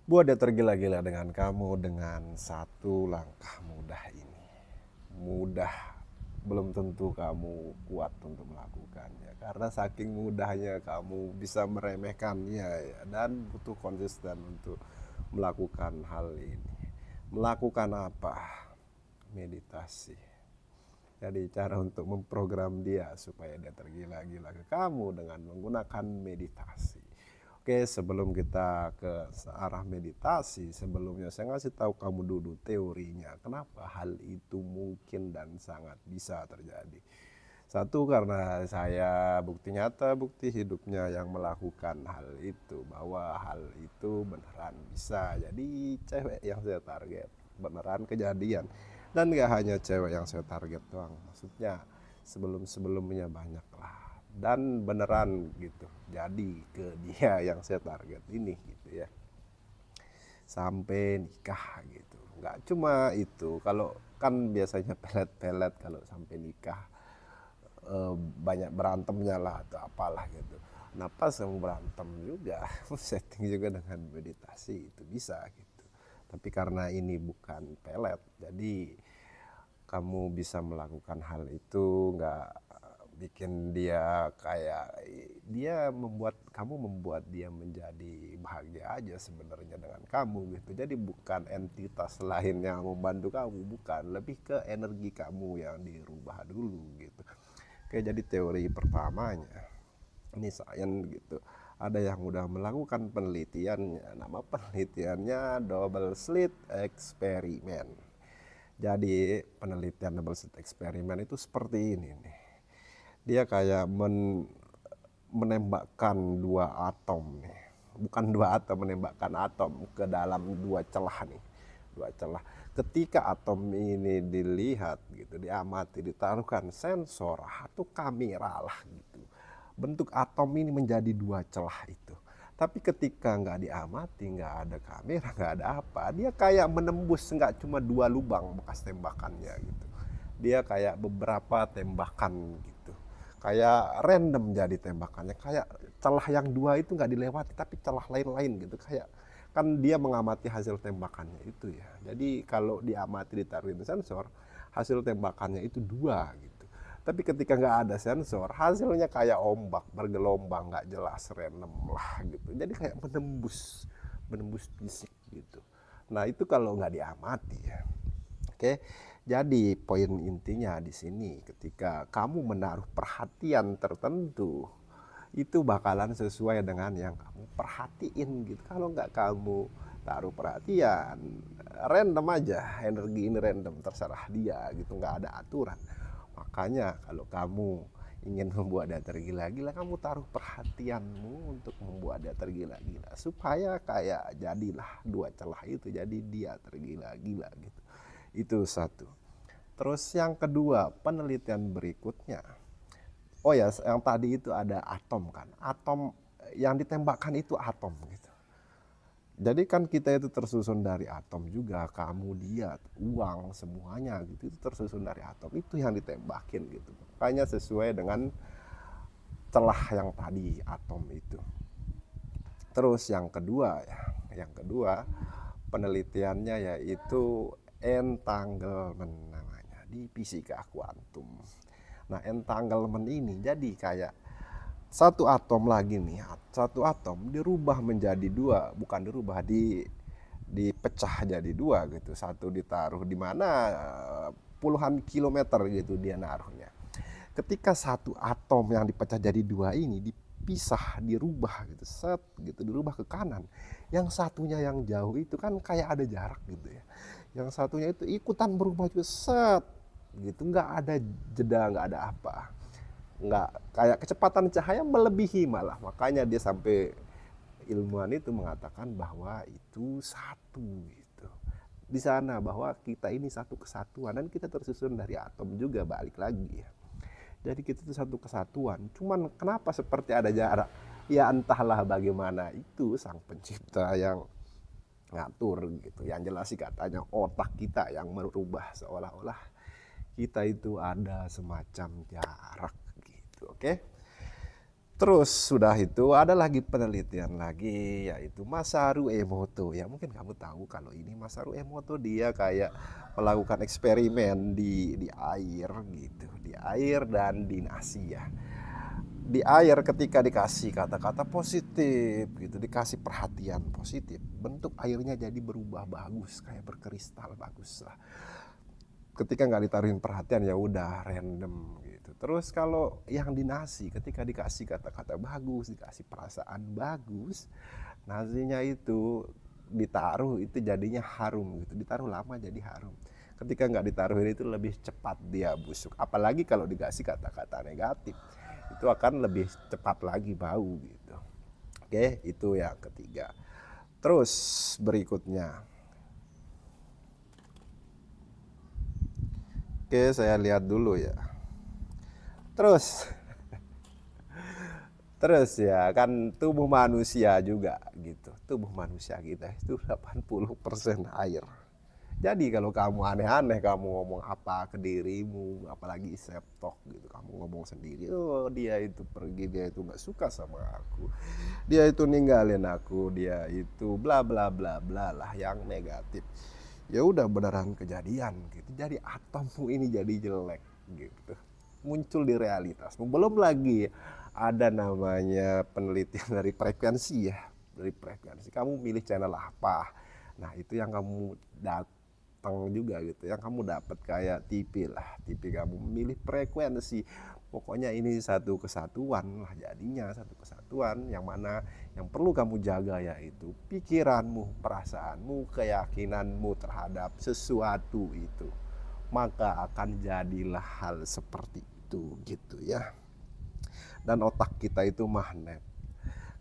Buat dia tergila-gila dengan kamu dengan satu langkah mudah ini. Mudah belum tentu kamu kuat untuk melakukannya. Karena saking mudahnya kamu bisa meremehkannya ya, dan butuh konsisten untuk melakukan hal ini. Melakukan apa? Meditasi. Jadi cara untuk memprogram dia supaya dia tergila-gila ke kamu dengan menggunakan meditasi. Oke, sebelum kita ke arah meditasi, sebelumnya saya ngasih tahu kamu dulu teorinya. Kenapa hal itu mungkin dan sangat bisa terjadi. Satu, karena saya bukti nyata, bukti hidupnya yang melakukan hal itu. Bahwa hal itu beneran bisa. Jadi cewek yang saya target beneran kejadian. Dan gak hanya cewek yang saya target doang. Maksudnya sebelum-sebelumnya banyak lah. Dan beneran gitu. Jadi ke dia yang saya target ini gitu ya. Sampai nikah gitu. Nggak cuma itu. Kalau kan biasanya pelet-pelet kalau sampai nikah banyak berantemnya lah atau apalah gitu. Nah pas kamu berantem juga setting juga dengan meditasi itu bisa gitu. Tapi karena ini bukan pelet, jadi kamu bisa melakukan hal itu nggak bikin dia kayak membuat dia menjadi bahagia aja sebenarnya dengan kamu gitu. Jadi bukan entitas lain yang membantu kamu, bukan, lebih ke energi kamu yang dirubah dulu gitu. Oke, jadi teori pertamanya ini sains gitu. Ada yang udah melakukan penelitiannya. Nama penelitiannya double slit experiment. Jadi penelitian double slit experiment itu seperti ini nih. Dia kayak menembakkan dua atom nih. Bukan dua atom, menembakkan atom ke dalam dua celah nih. Dua celah. Ketika atom ini dilihat gitu, diamati, ditaruhkan sensor atau kamera lah gitu. Bentuk atom ini menjadi dua celah itu. Tapi ketika nggak diamati, nggak ada kamera, nggak ada apa, dia kayak menembus nggak cuma dua lubang bekas tembakannya gitu. Dia kayak beberapa tembakan gitu. Kayak random jadi tembakannya. Kayak celah yang dua itu nggak dilewati, tapi celah lain-lain gitu. Kayak kan dia mengamati hasil tembakannya itu ya. Jadi kalau diamati ditaruhin sensor, hasil tembakannya itu dua gitu. Tapi ketika nggak ada sensor, hasilnya kayak ombak bergelombang, nggak jelas, random lah gitu. Jadi kayak menembus, menembus fisik gitu. Nah itu kalau nggak diamati ya. Oke, jadi poin intinya di sini ketika kamu menaruh perhatian tertentu, itu bakalan sesuai dengan yang kamu perhatiin gitu. Kalau nggak kamu taruh perhatian, random aja, energi ini random, terserah dia gitu, nggak ada aturan. Makanya kalau kamu ingin membuat dia tergila-gila, kamu taruh perhatianmu untuk membuat dia tergila-gila supaya kayak jadilah dua celah itu, jadi dia tergila-gila gitu. Itu satu. Terus yang kedua, penelitian berikutnya. Oh ya, yang tadi itu ada atom kan. Atom yang ditembakkan itu atom gitu. Jadi kan kita itu tersusun dari atom juga, kamu, dia, uang, semuanya gitu itu tersusun dari atom. Itu yang ditembakin gitu. Makanya sesuai dengan celah yang tadi atom itu. Terus yang kedua ya, yang kedua penelitiannya yaitu entanglement namanya di fisika kuantum. Nah entanglement ini jadi kayak satu atom lagi nih, satu atom dirubah menjadi dua, bukan dirubah, dipecah jadi dua gitu. Satu ditaruh di mana puluhan kilometer gitu dia naruhnya. Ketika satu atom yang dipecah jadi dua ini dipisah, dirubah gitu, set gitu, dirubah ke kanan. Yang satunya yang jauh itu kan kayak ada jarak gitu ya. Yang satunya itu ikutan berubah juga, set gitu, nggak ada jeda, nggak ada apa, nggak, kayak kecepatan cahaya melebihi malah. Makanya dia sampai ilmuwan itu mengatakan bahwa itu satu gitu di sana, bahwa kita ini satu kesatuan dan kita tersusun dari atom juga, balik lagi ya. Jadi kita itu satu kesatuan. Cuman kenapa seperti ada jarak? Ya entahlah bagaimana, itu sang pencipta yang ngatur gitu. Yang jelas sih katanya otak kita yang merubah seolah-olah kita itu ada semacam jarak gitu. Oke. Terus sudah itu ada lagi penelitian lagi, yaitu Masaru Emoto. Ya mungkin kamu tahu kalau ini Masaru Emoto, dia kayak melakukan eksperimen di air gitu, di air dan di nasi ya. Di air ketika dikasih kata-kata positif gitu, dikasih perhatian positif, bentuk airnya jadi berubah bagus, kayak berkristal bagus lah. Ketika nggak ditaruhin perhatian ya udah random gitu. Terus kalau yang di nasi, ketika dikasih kata-kata bagus, dikasih perasaan bagus, nasinya itu ditaruh itu jadinya harum gitu, ditaruh lama jadi harum. Ketika nggak ditaruhin itu lebih cepat dia busuk, apalagi kalau dikasih kata-kata negatif itu akan lebih cepat lagi bau gitu. Oke, itu yang ketiga. Terus berikutnya, oke saya lihat dulu ya. Terus terus ya kan tubuh manusia juga gitu. Tubuh manusia kita itu 80% air. Jadi kalau kamu aneh-aneh, kamu ngomong apa ke dirimu, apalagi self-talk gitu, kamu ngomong sendiri, oh dia itu pergi, dia itu nggak suka sama aku, dia itu ninggalin aku, dia itu bla bla bla bla lah yang negatif. Ya udah beneran kejadian gitu. Jadi atommu ini jadi jelek gitu. Muncul di realitasmu. Belum lagi ada namanya penelitian dari frekuensi ya. Dari frekuensi. Kamu milih channel apa? Nah, itu yang kamu datang juga gitu. Yang kamu dapat kayak TV lah. TV kamu milih frekuensi. Pokoknya ini satu kesatuan lah jadinya, satu kesatuan yang mana yang perlu kamu jaga yaitu pikiranmu, perasaanmu, keyakinanmu terhadap sesuatu itu. Maka akan jadilah hal seperti itu gitu ya. Dan otak kita itu magnet.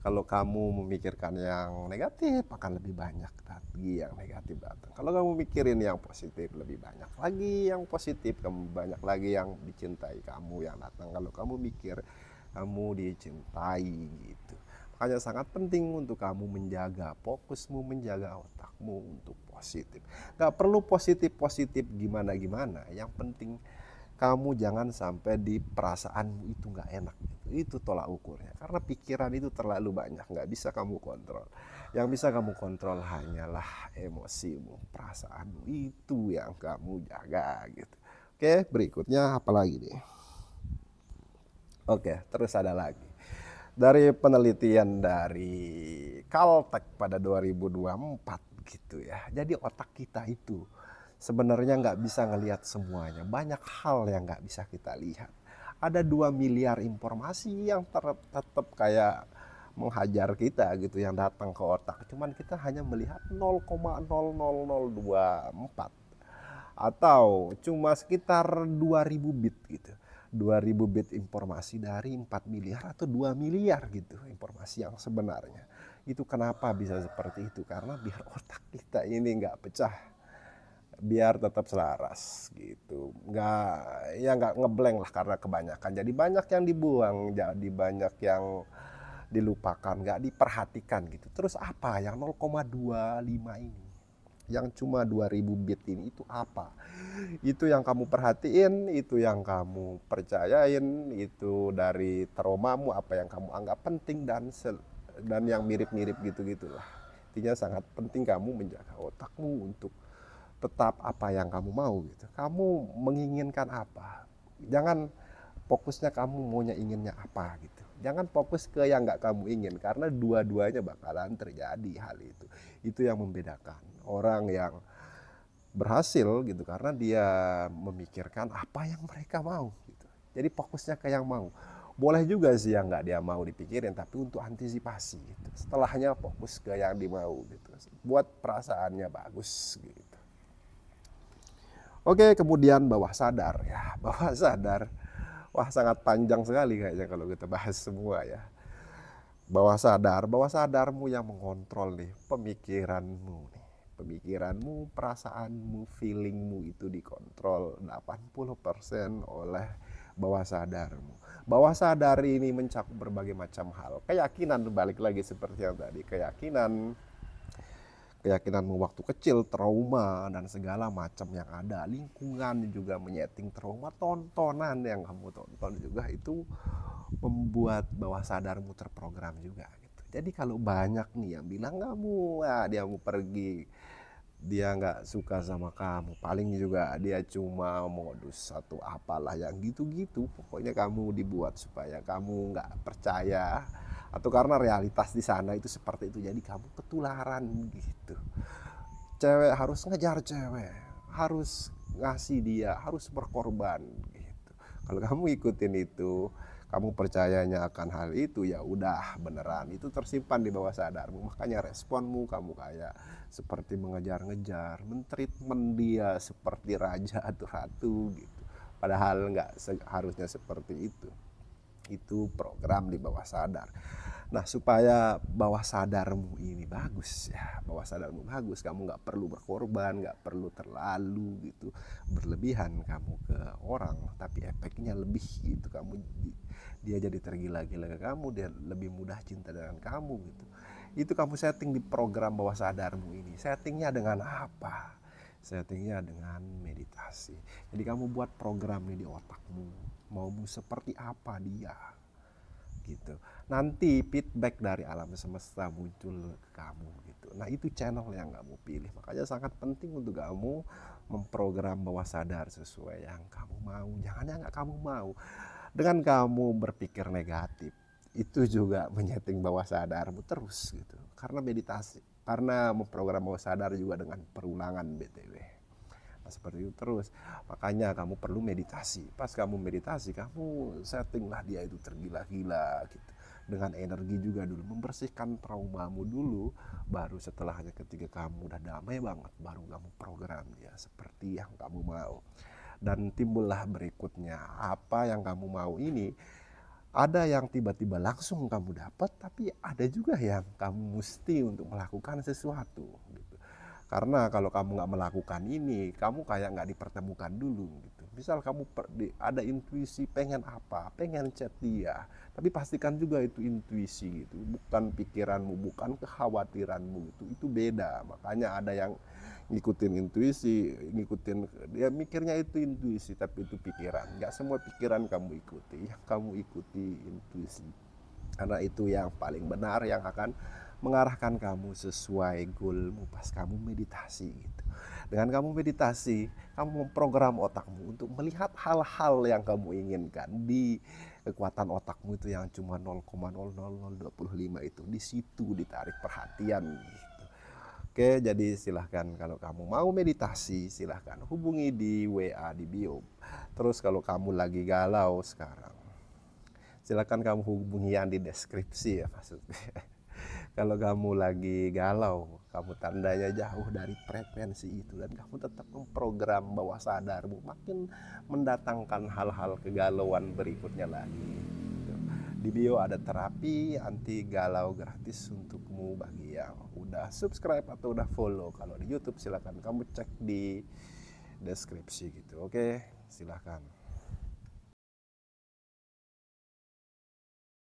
Kalau kamu memikirkan yang negatif akan lebih banyak lagi yang negatif datang. Kalau kamu mikirin yang positif lebih banyak lagi yang positif, kamu banyak lagi yang dicintai kamu yang datang. Kalau kamu mikir kamu dicintai gitu. Makanya sangat penting untuk kamu menjaga fokusmu, menjaga otakmu untuk positif. Gak perlu positif-positif gimana-gimana. Yang penting kamu jangan sampai di perasaanmu itu nggak enak. Itu tolak ukurnya. Karena pikiran itu terlalu banyak, nggak bisa kamu kontrol. Yang bisa kamu kontrol hanyalah emosimu, perasaanmu. Itu yang kamu jaga gitu. Oke, berikutnya apa lagi nih? Oke, terus ada lagi. Dari penelitian dari Caltech pada 2024 gitu ya. Jadi otak kita itu sebenarnya nggak bisa ngelihat semuanya. Banyak hal yang nggak bisa kita lihat. Ada 2 miliar informasi yang tetap kayak menghajar kita gitu yang datang ke otak. Cuman kita hanya melihat 0,00024 atau cuma sekitar 2000 bit gitu. 2000 bit informasi dari 4 miliar atau 2 miliar gitu informasi yang sebenarnya. Itu kenapa bisa seperti itu? Karena biar otak kita ini nggak pecah, biar tetap selaras gitu, nggak ngeblank lah karena kebanyakan. Jadi banyak yang dibuang, jadi banyak yang dilupakan, nggak diperhatikan gitu. Terus apa yang 0,25 ini, yang cuma 2000 bit ini itu apa? Itu yang kamu perhatiin, itu yang kamu percayain, itu dari traumamu, apa yang kamu anggap penting dan yang mirip-mirip gitu-gitulah. Intinya sangat penting kamu menjaga otakmu untuk tetap apa yang kamu mau gitu. Kamu menginginkan apa? Jangan fokusnya kamu maunya inginnya apa gitu. Jangan fokus ke yang nggak kamu ingin, karena dua-duanya bakalan terjadi hal itu. Itu yang membedakan orang yang berhasil gitu, karena dia memikirkan apa yang mereka mau gitu. Jadi fokusnya ke yang mau. Boleh juga sih yang nggak dia mau dipikirin, tapi untuk antisipasi gitu. Setelahnya fokus ke yang dimau gitu. Buat perasaannya bagus gitu. Oke, kemudian bawah sadar ya. Bawah sadar, wah sangat panjang sekali kayaknya kalau kita bahas semua ya. Bawah sadarmu yang mengontrol nih pemikiranmu nih. Pemikiranmu, perasaanmu, feelingmu itu dikontrol 80% oleh bawah sadarmu. Bawah sadar ini mencakup berbagai macam hal. Keyakinan, balik lagi seperti yang tadi, keyakinanmu waktu kecil, trauma dan segala macam yang ada, lingkungan juga menyeting trauma, tontonan yang kamu tonton juga itu membuat bawah sadarmu terprogram juga gitu. Jadi kalau banyak nih yang bilang kamu, dia mau pergi, dia nggak suka sama kamu, paling juga dia cuma modus atau apalah yang gitu-gitu, pokoknya kamu dibuat supaya kamu nggak percaya, atau karena realitas di sana itu seperti itu, jadi kamu ketularan gitu. Cewek harus ngejar cewek, harus ngasih dia, harus berkorban gitu. Kalau kamu ikutin itu, kamu percayanya akan hal itu, ya udah beneran itu tersimpan di bawah sadarmu. Makanya responmu kamu kayak seperti mengejar-ngejar, mentreatment dia seperti raja atau ratu gitu. Padahal nggak harusnya seperti itu. Itu program di bawah sadar. Nah, supaya bawah sadarmu ini bagus ya, bawah sadarmu bagus, kamu nggak perlu berkorban, nggak perlu terlalu gitu berlebihan kamu ke orang, tapi efeknya lebih gitu, dia jadi tergila-gila ke kamu, dia lebih mudah cinta dengan kamu gitu. Itu kamu setting di program bawah sadarmu ini. Settingnya dengan apa? Settingnya dengan meditasi. Jadi kamu buat program ini di otakmu, maumu seperti apa dia gitu. Nanti feedback dari alam semesta muncul ke kamu gitu. Nah, itu channel yang kamu pilih. Makanya sangat penting untuk kamu memprogram bawah sadar sesuai yang kamu mau. Jangan yang nggak kamu mau. Dengan kamu berpikir negatif, itu juga menyeting bawah sadarmu terus gitu. Karena meditasi, karena memprogram bawah sadar juga dengan perulangan BTW. Nah, seperti itu terus. Makanya kamu perlu meditasi. Pas kamu meditasi, kamu settinglah dia itu tergila-gila gitu. Dengan energi juga dulu, membersihkan traumamu dulu, baru setelahnya ketika kamu udah damai banget, baru kamu program dia seperti yang kamu mau. Dan timbullah berikutnya, apa yang kamu mau ini, ada yang tiba-tiba langsung kamu dapat, tapi ada juga yang kamu mesti untuk melakukan sesuatu gitu. Karena kalau kamu nggak melakukan ini, kamu kayak nggak dipertemukan dulu gitu. Misal kamu ada intuisi pengen apa, pengen chat dia, tapi pastikan juga itu intuisi gitu, bukan pikiranmu, bukan kekhawatiranmu itu beda. Makanya ada yang ngikutin intuisi, ngikutin dia mikirnya itu intuisi, tapi itu pikiran. Nggak semua pikiran kamu ikuti, yang kamu ikuti intuisi. Karena itu yang paling benar, yang akan mengarahkan kamu sesuai goalmu pas kamu meditasi gitu. Dengan kamu meditasi, kamu memprogram otakmu untuk melihat hal-hal yang kamu inginkan di kekuatan otakmu itu yang cuma 0,00025 itu. Di situ ditarik perhatian gitu. Oke, jadi silahkan kalau kamu mau meditasi, silahkan hubungi di WA di bio. Terus kalau kamu lagi galau sekarang, silakan kamu hubungi yang di deskripsi ya maksudnya. Kalau kamu lagi galau, kamu tandanya jauh dari frekuensi itu, dan kamu tetap memprogram bawah sadarmu makin mendatangkan hal-hal kegalauan berikutnya lagi. Di bio ada terapi anti galau gratis untukmu bagi yang udah subscribe atau udah follow. Kalau di YouTube silakan kamu cek di deskripsi gitu. Oke, silakan.